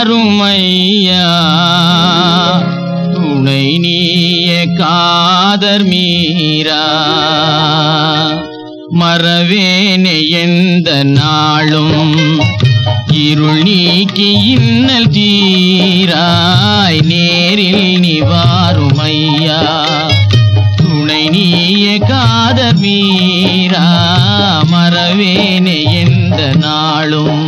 வாருமையா துணை நீய காதர் மீரா மறவேனே எந்த நாளும் இருள் நீக்கி இன்னல் தீராய் நேரில் நீ வாருமையா துணை நீய காதர் மீரா மறவேனே எந்த நாளும்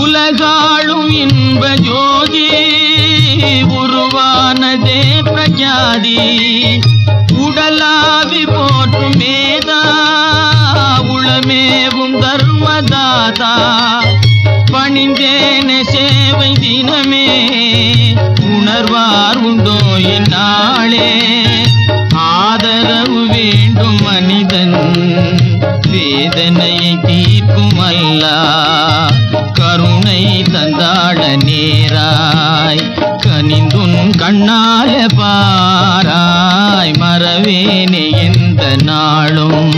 உலகாளும் இன்ப ஜோதி உருவானதே பிரஜாதி உடலாவி போற்றும் மேதா உளமேவும் தர்மதாதா பணிந்தேன சேவை தினமே உணர்வார் உண்டோ என்னாளே ஆதரவு வேண்டும் மனிதன் வேதனையை தீர்க்கும் அல்லா கருணை தந்தாட நேராய் கனிந்துன் கண்ணால பாராய் மறவேனே எந்த நாளும்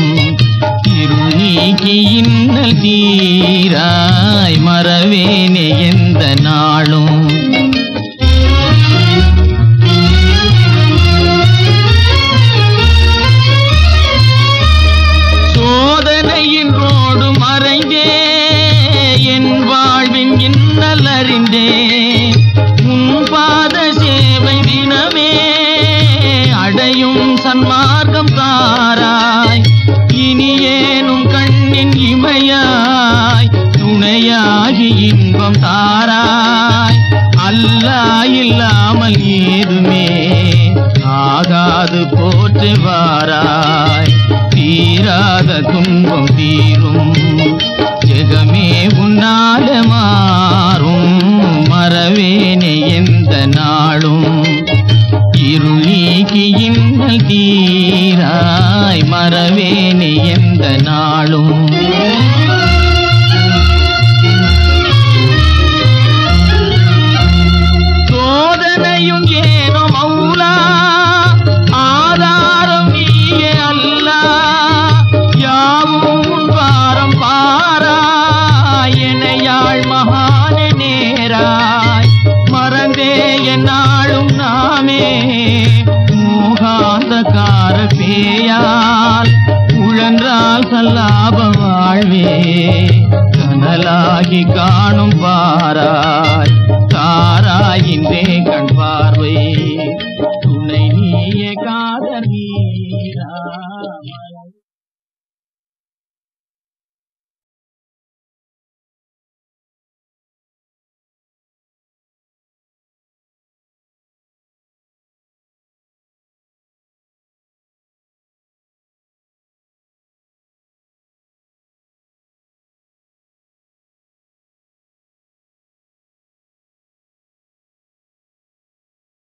இருள் நீக்கி இன்னல் தீராய் மறவேனே எந்த நாளும் சோதனையின்றோடு மறைந்தே என் வாழ்வின் இன்னல் அறிந்தே உன் பாத சேவை தினமே அடையும் சன்மார்க்கம் தாராய் இனியேனும் கண்ணின் இமையாய் துணையாகி இன்பம் தாராய் அல்லாஹ் இல்லாமல் ஏதுமே ஆகாது போற்றுவாராய் தீராத துன்பம் தீரும் ஜெகமே உன்னால மாறும் மறவேனே எந்த நாளும் இருள் நீக்கி இன்னல் தீராய் மறவேனே எந்த நாளும் சோதனையும் ஏனோ மௌலா ஆதாரம் நீயே அல்லா யாவும் உன் பாரம் பாராய் எனையாள் மகான நேராய் மறந்தே என்னாலும் நாமே மோகாந்தகார பேயால் உழன்றால் சல்லாப வாழ்வே கனலாகி காணும் பாராய் தாராய் இன்றே